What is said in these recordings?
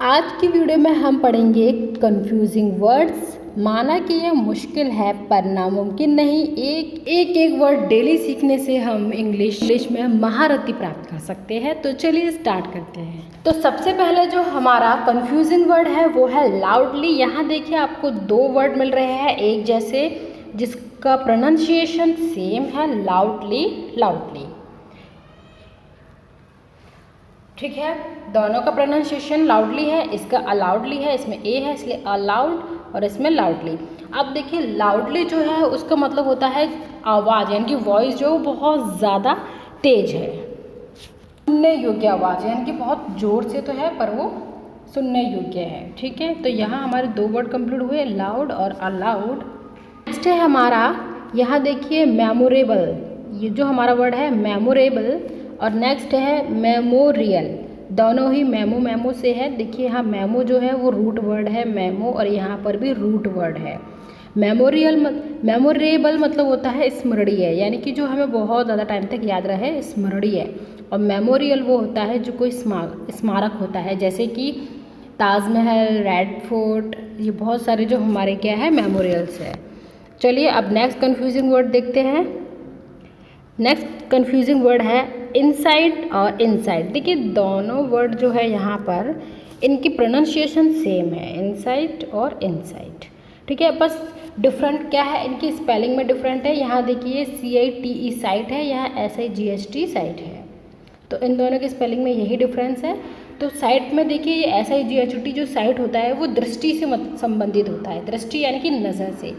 आज की वीडियो में हम पढ़ेंगे कंफ्यूजिंग वर्ड्स। माना कि यह मुश्किल है पर नामुमकिन नहीं। एक वर्ड डेली सीखने से हम इंग्लिश में महारथी प्राप्त कर सकते हैं। तो चलिए स्टार्ट करते हैं। तो सबसे पहले जो हमारा कंफ्यूजिंग वर्ड है वो है लाउडली। यहाँ देखिए आपको दो वर्ड मिल रहे हैं एक जैसे, जिसका प्रोनाउंसिएशन सेम है, लाउडली लाउडली। ठीक है, दोनों का प्रोनाउंसिएशन लाउडली है, इसका अलाउडली है, इसमें ए है इसलिए अलाउड और इसमें लाउडली। अब देखिए लाउडली जो है उसका मतलब होता है आवाज़, यानी कि वॉइस जो बहुत ज़्यादा तेज है, सुनने योग्य आवाज़, यानी कि बहुत ज़ोर से तो है पर वो सुनने योग्य है। ठीक है, तो यहाँ हमारे दो वर्ड कंप्लीट हुए, लाउड और अलाउड। नेक्स्ट है हमारा, यहाँ देखिए मेमोरेबल, ये जो हमारा वर्ड है मेमोरेबल, और नेक्स्ट है मेमोरियल। दोनों ही मेमो से है। देखिए यहाँ मेमो जो है वो रूट वर्ड है मेमो, और यहाँ पर भी रूट वर्ड है। मेमोरेबल मतलब होता है स्मरणीय, यानी कि जो हमें बहुत ज़्यादा टाइम तक याद रहे, स्मरणीय। और मेमोरियल वो होता है जो कोई स्मारक होता है, जैसे कि ताजमहल, रेड फोर्ट, ये बहुत सारे जो हमारे क्या है मेमोरियल्स है। चलिए अब नेक्स्ट कन्फ्यूजिंग वर्ड देखते हैं। नेक्स्ट कन्फ्यूजिंग वर्ड है इनसाइड और इनसाइड। देखिए दोनों वर्ड जो है यहाँ पर इनकी प्रोनाउंसिएशन सेम है, इनसाइड और इनसाइड। ठीक है, बस डिफरेंट क्या है, इनकी स्पेलिंग में डिफरेंट है। यहाँ देखिए CITE साइट है, यहाँ SIGHT साइट है, तो इन दोनों की स्पेलिंग में यही डिफरेंस है। तो साइट में देखिए ये SIGHT जो साइट होता है वो दृष्टि से संबंधित होता है, दृष्टि यानी कि नज़र से,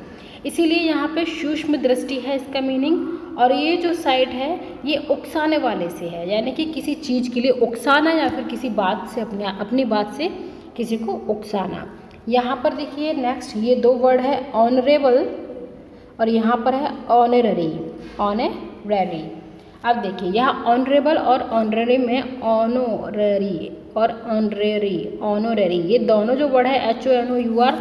इसीलिए यहाँ पे सूक्ष्म दृष्टि है इसका मीनिंग। और ये जो साइट है ये उकसाने वाले से है, यानी कि किसी चीज़ के लिए उकसाना या फिर किसी बात से अपनी बात से किसी को उकसाना। यहाँ पर देखिए नेक्स्ट ये दो वर्ड है ऑनरेबल और यहाँ पर है ऑनररी, ऑनररी। अब देखिए यहाँ ऑनरेबल और ऑनररी में ऑनोररी और ऑनररी ये दोनों जो वर्ड है HONOR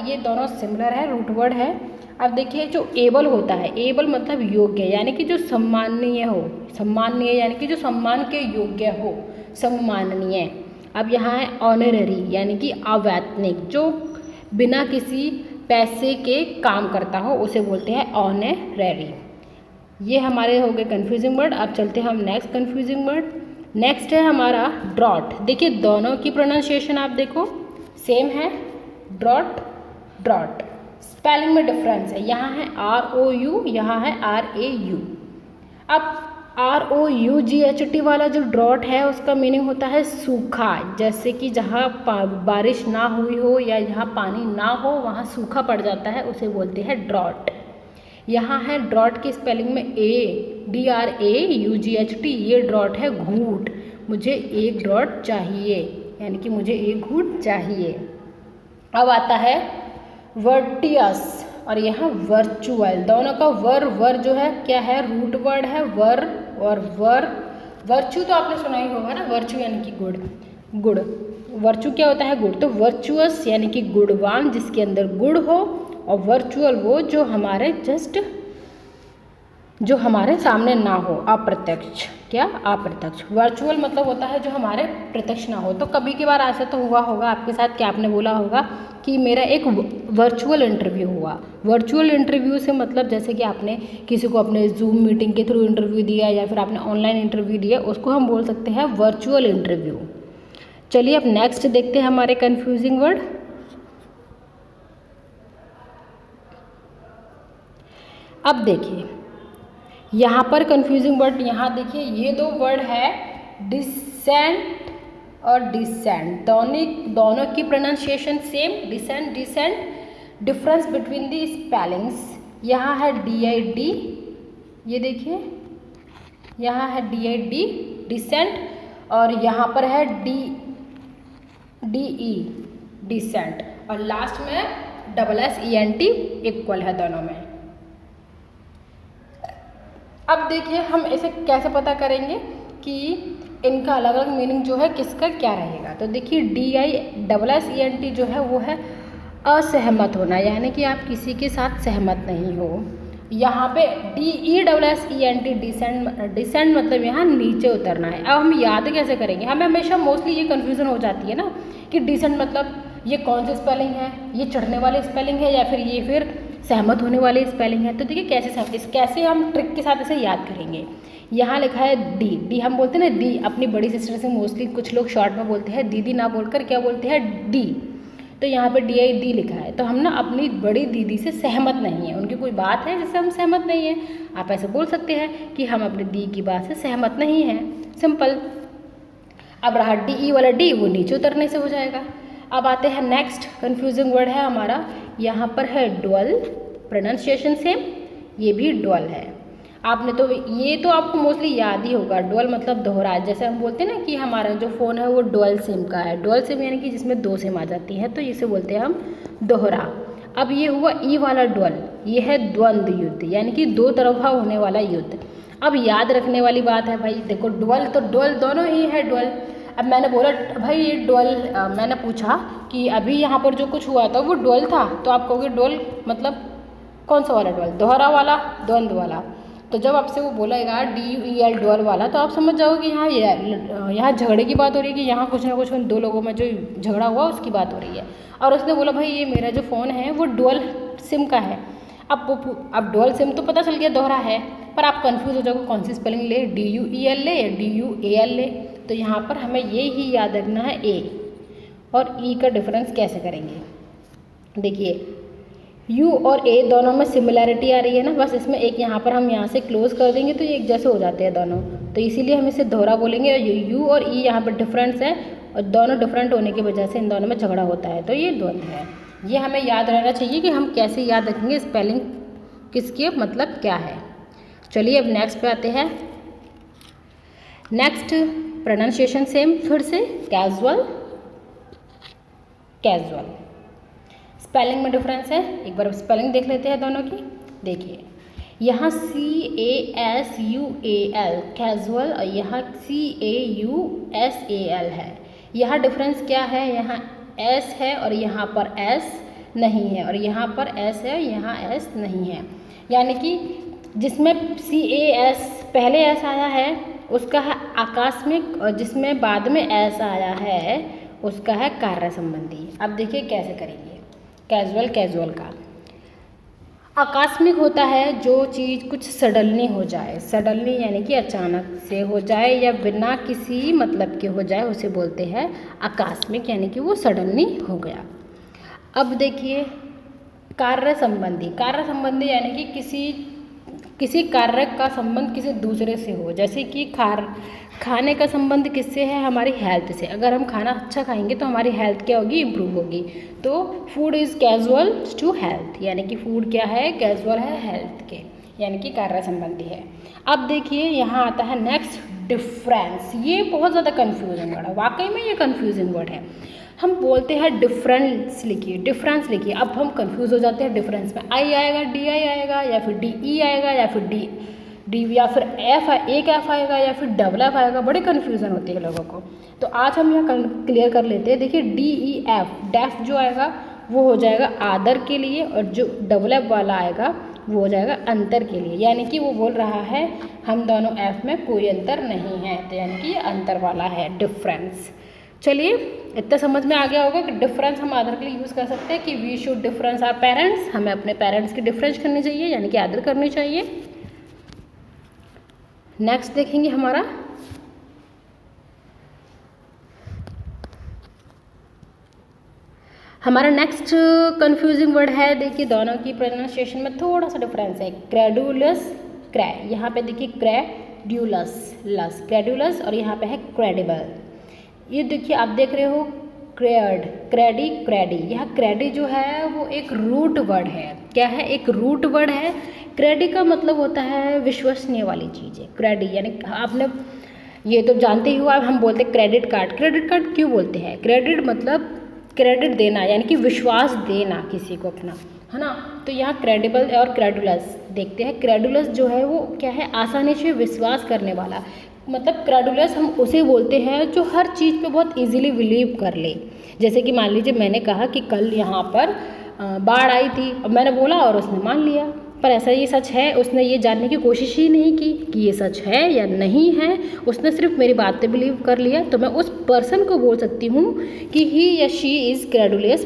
ये दोनों सिमिलर है, रूट वर्ड है। अब देखिए जो एबल होता है, एबल मतलब योग्य, यानी कि जो सम्माननीय हो, सम्माननीय यानी कि जो सम्मान के योग्य हो, सम्माननीय। अब यहाँ है ऑनररी यानी कि अवैतनिक, जो बिना किसी पैसे के काम करता हो उसे बोलते हैं ऑनररी। ये हमारे हो गए कन्फ्यूजिंग वर्ड। अब चलते हैं हम नेक्स्ट कन्फ्यूजिंग वर्ड। नेक्स्ट है हमारा ड्रॉट। देखिए दोनों की प्रोनाउंसिएशन आप देखो सेम है, ड्रॉट ड्रॉट। स्पेलिंग में डिफरेंस है, यहाँ है ROU, यहाँ है RAU। अब ROUGHT वाला जो ड्रॉट है उसका मीनिंग होता है सूखा, जैसे कि जहाँ बारिश ना हुई हो या जहाँ पानी ना हो वहाँ सूखा पड़ जाता है, उसे बोलते हैं ड्रॉट। यहाँ है ड्रॉट की स्पेलिंग में DRAUGHT, ये ड्रॉट है घूंट, मुझे एक ड्रॉट चाहिए, यानी कि मुझे एक घूंट चाहिए। अब आता है वर्टियस और यहाँ वर्चुअल। दोनों का वर जो है क्या है, रूट वर्ड है वर और वर्चू तो आपने सुना ही होगा ना, वर्चू यानी कि गुड़। वर्चू क्या होता है, गुड़। तो वर्चुअस यानी कि गुणवान, जिसके अंदर गुड़ हो, और वर्चुअल वो जो हमारे सामने ना हो, अप्रत्यक्ष। क्या, अप्रत्यक्ष। वर्चुअल मतलब होता है जो हमारे प्रत्यक्ष ना हो। तो कभी की बार ऐसा तो हुआ होगा आपके साथ कि आपने बोला होगा कि मेरा एक वर्चुअल इंटरव्यू हुआ। वर्चुअल इंटरव्यू से मतलब जैसे कि आपने किसी को अपने जूम मीटिंग के थ्रू इंटरव्यू दिया या फिर आपने ऑनलाइन इंटरव्यू दिया, उसको हम बोल सकते हैं वर्चुअल इंटरव्यू। चलिए अब नेक्स्ट देखते हैं हमारे कन्फ्यूजिंग वर्ड। अब देखिए यहाँ पर कंफ्यूजिंग वर्ड, यहाँ देखिए ये दो वर्ड है डिसेंट और डिसेंट। दोनों की pronunciation same, decent. Difference between the spellings, यहाँ है DID, ये देखिए यहाँ है DID डिसेंट, और यहाँ पर है DE डिसेंट, और लास्ट में SSENT इक्वल है दोनों में। अब देखिए हम इसे कैसे पता करेंगे कि इनका अलग अलग मीनिंग जो है किसका क्या रहेगा। तो देखिए DISSENT जो है वो है असहमत होना, यानी कि आप किसी के साथ सहमत नहीं हो, यहाँ पे DESSENT डिसेंट मतलब यहाँ नीचे उतरना है। अब हम याद कैसे करेंगे, हमें हमेशा मोस्टली ये कन्फ्यूज़न हो जाती है ना कि डिसेंट मतलब ये कौन सी स्पेलिंग है, ये चढ़ने वाली स्पेलिंग है या फिर सहमत होने वाली स्पेलिंग है। तो देखिए कैसे हम ट्रिक के साथ इसे याद करेंगे। यहाँ लिखा है डी हम बोलते हैं ना दी, अपनी बड़ी सिस्टर से मोस्टली कुछ लोग शॉर्ट में बोलते हैं दीदी ना बोलकर क्या बोलते हैं डी। तो यहाँ पे डी लिखा है, तो हम ना अपनी बड़ी दीदी से सहमत नहीं है, उनकी कोई बात है जिससे हम सहमत नहीं है। आप ऐसे बोल सकते हैं कि हम अपनी दी की बात से सहमत नहीं हैं, सिंपल। अब रहा DE वाला डी, वो नीचे उतरने से हो जाएगा। अब आते हैं नेक्स्ट कन्फ्यूजिंग वर्ड है हमारा, यहाँ पर है डुअल, प्रोनाउंसिएशन सेम, ये भी डुअल है। आपने तो ये तो आपको मोस्टली याद ही होगा, डुअल मतलब दोहरा। जैसे हम बोलते हैं ना कि हमारा जो फ़ोन है वो डुअल सिम का है, डुअल सिम यानी कि जिसमें 2 सिम आ जाती है, तो इसे बोलते हैं हम दोहरा। अब ये हुआ ई वाला डुअल, ये है द्वंद्व युद्ध, यानी कि 2 तरफा होने वाला युद्ध। अब याद रखने वाली बात है भाई, देखो डुअल तो डुअल दोनों ही है डुअल। अब मैंने बोला भाई ये डुअल, मैंने पूछा कि अभी यहाँ पर जो कुछ हुआ था वो डुअल था, तो आप कहोगे डुअल मतलब कौन सा वाला डुअल, दोहरा वाला, द्वंद्व वाला। तो जब आपसे वो बोलेगा DUEL डुअल वाला, तो आप समझ जाओगे यहाँ झगड़े की बात हो रही है, कि यहाँ कुछ ना कुछ उन 2 लोगों में जो झगड़ा हुआ उसकी बात हो रही है। और उसने बोला भाई ये मेरा जो फ़ोन है वो डुअल सिम का है। अब डुअल सिम तो पता चल गया दोहरा है, पर आप कंफ्यूज हो जाओगे कौन सी स्पेलिंग ले, DUEL ले या DUAL ले। तो यहाँ पर हमें ये ही याद रखना है ए और ई का डिफरेंस कैसे करेंगे। देखिए यू और ए दोनों में सिमिलैरिटी आ रही है ना, बस इसमें एक यहाँ पर हम यहाँ से क्लोज कर देंगे तो ये एक जैसे हो जाते हैं दोनों, तो इसीलिए हम इसे दोहरा बोलेंगे। और यू और ई यहाँ पर डिफरेंस है और दोनों डिफरेंट होने की वजह से इन दोनों में झगड़ा होता है, तो ये द्वंद्व है। ये हमें याद रहना चाहिए कि हम कैसे याद रखेंगे स्पेलिंग किसके मतलब क्या है। चलिए अब नेक्स्ट पे आते हैं। नेक्स्ट प्रोनाउंसिएशन सेम, फिर से कैजुअल, स्पेलिंग में डिफरेंस है। एक बार स्पेलिंग देख लेते हैं दोनों की। देखिए यहाँ CASUAL कैजुअल और यहाँ CAUSAL है। यहाँ डिफरेंस क्या है, यहाँ S है और यहाँ पर S नहीं है, और यहाँ पर S है यहाँ S नहीं है। यानी कि जिसमें CAS पहले S आया है उसका है आकस्मिक, और जिसमें बाद में S आया है उसका है कार्य संबंधी। अब देखिए कैसे करेंगे। कैजुअल का आकस्मिक होता है जो चीज़ कुछ सडनली हो जाए, सडनली यानी कि अचानक से हो जाए या बिना किसी मतलब के हो जाए, उसे बोलते हैं आकस्मिक, यानी कि वो सडनली हो गया। अब देखिए कार्य संबंधी यानी कि किसी कार्य का संबंध किसी दूसरे से हो, जैसे कि खाने का संबंध किससे है, हमारी हेल्थ से। अगर हम खाना अच्छा खाएंगे तो हमारी हेल्थ क्या होगी, इम्प्रूव होगी। तो food is casual to health, यानी कि फूड क्या है, कैजुअल है हेल्थ के, यानी कि कार्य संबंधी है। अब देखिए यहाँ आता है नेक्स्ट डिफरेंस। ये बहुत ज़्यादा कन्फ्यूजिंग वर्ड है, वाकई में ये कन्फ्यूजिंग वर्ड है। हम बोलते हैं डिफरेंस लिखिए, अब हम कंफ्यूज हो जाते हैं। डिफरेंस में आई आएगा, DI आएगा, या फिर DE आएगा, या फिर D या फिर F, एक F आएगा, या फिर डबल F आएगा। बड़ी कन्फ्यूज़न होती है लोगों को। तो आज हम यहाँ क्लियर कर लेते हैं। देखिए DEF, डेफ जो आएगा वो हो जाएगा आदर के लिए, और जो डबल F वाला आएगा वो हो जाएगा अंतर के लिए। यानी कि वो बोल रहा है हम दोनों F में कोई अंतर नहीं है, तो यानी कि ये अंतर वाला है डिफरेंस। चलिए इतना समझ में आ गया होगा कि डिफरेंस हम आदर के लिए यूज़ कर सकते हैं कि we should difference our parents, हमें अपने पेरेंट्स की डिफरेंस करनी चाहिए, यानी कि आदर करनी चाहिए। नेक्स्ट देखेंगे हमारा नेक्स्ट कंफ्यूजिंग वर्ड है। देखिए दोनों की प्रोनाउंसिएशन में थोड़ा सा डिफरेंस है। क्रेडुलस, यहाँ पे देखिए क्रेडुलस और यहाँ पे है क्रेडिबल। ये देखिए आप देख रहे हो क्रेडी। यह क्रेडी जो है वो एक रूट वर्ड है। क्या है, एक रूट वर्ड है। क्रेडी का मतलब होता है विश्वसनीय वाली चीज़ है। क्रेडी यानी आपने ये तो जानते ही हो, आप हम बोलते हैं क्रेडिट कार्ड क्यों बोलते हैं, क्रेडिट मतलब क्रेडिट देना, यानी कि विश्वास देना किसी को अपना, है ना। तो यहाँ क्रेडिबल और क्रेडुलस देखते हैं। क्रेडुलस जो है वो क्या है, आसानी से विश्वास करने वाला। मतलब क्रेडुलस हम उसे बोलते हैं जो हर चीज़ पे बहुत इजीली बिलीव कर ले। जैसे कि मान लीजिए मैंने कहा कि कल यहाँ पर बाढ़ आई थी, और मैंने बोला और उसने मान लिया, पर ऐसा ये सच है, उसने ये जानने की कोशिश ही नहीं की कि ये सच है या नहीं है, उसने सिर्फ मेरी बात पे बिलीव कर लिया। तो मैं उस पर्सन को बोल सकती हूँ कि ही या शी इज़ क्रेडुलियस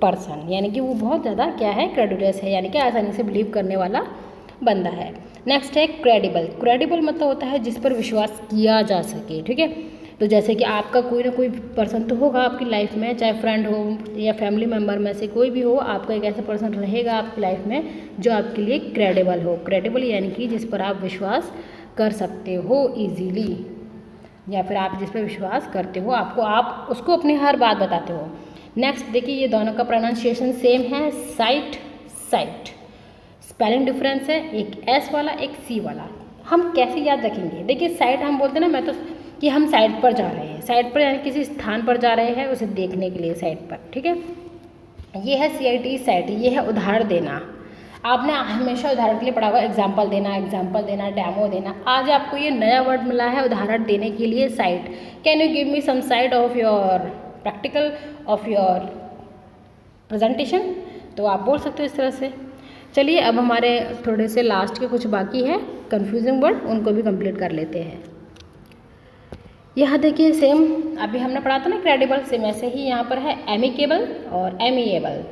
पर्सन, यानी कि वो बहुत ज़्यादा क्या है, क्रेडुलियस है, यानी कि आसानी से बिलीव करने वाला बंदा है। नेक्स्ट है क्रेडिबल। क्रेडिबल मतलब होता है जिस पर विश्वास किया जा सके, ठीक है। तो जैसे कि आपका कोई ना कोई पर्सन तो होगा आपकी लाइफ में, चाहे फ्रेंड हो या फैमिली मेम्बर में से कोई भी हो, आपका एक ऐसा पर्सन रहेगा आपकी लाइफ में जो आपके लिए क्रेडिबल हो। क्रेडिबल यानी कि जिस पर आप विश्वास कर सकते हो ईजीली, या फिर आप जिस पर विश्वास करते हो, आप उसको अपनी हर बात बताते हो। नेक्स्ट देखिए, ये दोनों का प्रोनाउंसिएशन सेम है, साइट साइट। स्पेलिंग डिफरेंस है, एक एस वाला एक सी वाला। हम कैसे याद रखेंगे? देखिए साइट हम बोलते हैं ना, मैं तो कि हम साइट पर जा रहे हैं, साइट पर यानी किसी स्थान पर जा रहे हैं उसे देखने के लिए साइट पर, ठीक है। ये है CIT साइट, ये है उदाहरण देना। आपने हमेशा उदाहरण के लिए पढ़ा हुआ एग्जाम्पल देना, डेमो देना। आज आपको ये नया वर्ड मिला है उदाहरण देने के लिए, cite. Can you give me some cite of your practical of your presentation? तो आप बोल सकते हो इस तरह से। चलिए अब हमारे थोड़े से लास्ट के कुछ बाकी है कंफ्यूजिंग वर्ड, उनको भी कंप्लीट कर लेते हैं। यहाँ देखिए सेम अभी हमने पढ़ा था ना क्रेडिबल, सेम ऐसे ही यहाँ पर है एमिकेबल और एमिएबल।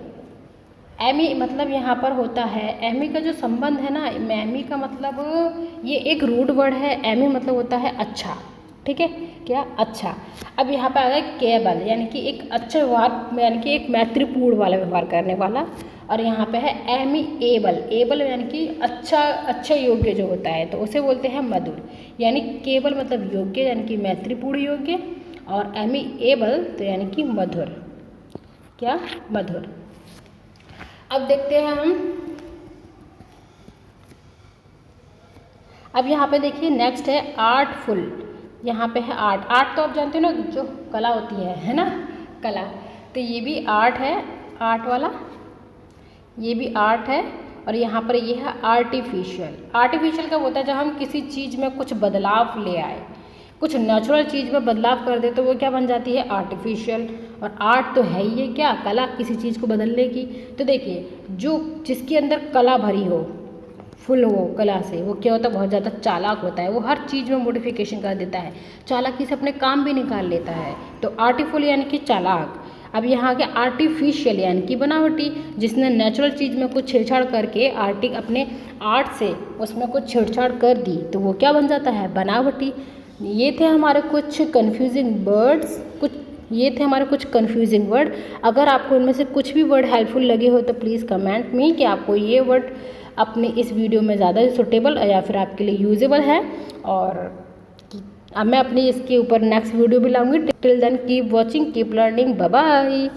एमी मतलब यहाँ पर होता है, एमी का जो संबंध है ना, एमी का मतलब ये एक रूट वर्ड है, एमी मतलब होता है अच्छा, ठीक है, क्या अच्छा। अब यहाँ पर आ गया केबल, यानी कि एक अच्छे व्यवहार, यानी कि एक मैत्रीपूर्ण वाला व्यवहार करने वाला। और यहाँ पे है एमिएबल, एबल यानी कि अच्छा योग्य जो होता है, तो उसे बोलते हैं मधुर। यानी केबल मतलब योग्य, यानी कि मैत्रीपूर्ण योग्य, और एमिएबल तो यानी कि मधुर, क्या, मधुर। अब देखते हैं हम, अब यहाँ पे देखिए नेक्स्ट है आर्टफुल। यहाँ पे है आर्ट। आर्ट तो आप जानते हो ना, जो कला होती है ना, कला। तो ये भी आर्ट है, आर्ट वाला, ये भी आर्ट है। और यहाँ पर ये है आर्टिफिशियल। आर्टिफिशियल कब होता है? जब हम किसी चीज़ में कुछ बदलाव ले आए, कुछ नेचुरल चीज़ में बदलाव कर दे, तो वो क्या बन जाती है? आर्टिफिशियल। और आर्ट तो है ही है क्या, कला, किसी चीज़ को बदलने की। तो देखिए जो जिसके अंदर कला भरी हो, फुल हो कला से, वो क्या होता है? बहुत ज़्यादा चालाक होता है, वो हर चीज़ में मॉडिफिकेशन कर देता है, चालाकी से अपने काम भी निकाल लेता है। तो आर्टिफुल यानी कि चालाक। अब यहाँ के आर्टिफिशियल यानी कि बनावटी, जिसने नेचुरल चीज़ में कुछ छेड़छाड़ करके अपने आर्ट से उसमें कुछ छेड़छाड़ कर दी, तो वो क्या बन जाता है? बनावटी। ये थे हमारे कुछ कन्फ्यूजिंग वर्ड। अगर आपको इनमें से कुछ भी वर्ड हेल्पफुल लगे हो तो प्लीज़ कमेंट मी कि आपको ये वर्ड अपने इस वीडियो में ज़्यादा सुटेबल या फिर आपके लिए यूजेबल है। और अब मैं अपनी इसके ऊपर नेक्स्ट वीडियो भी लाऊंगी। Till then keep watching, keep learning, bye bye.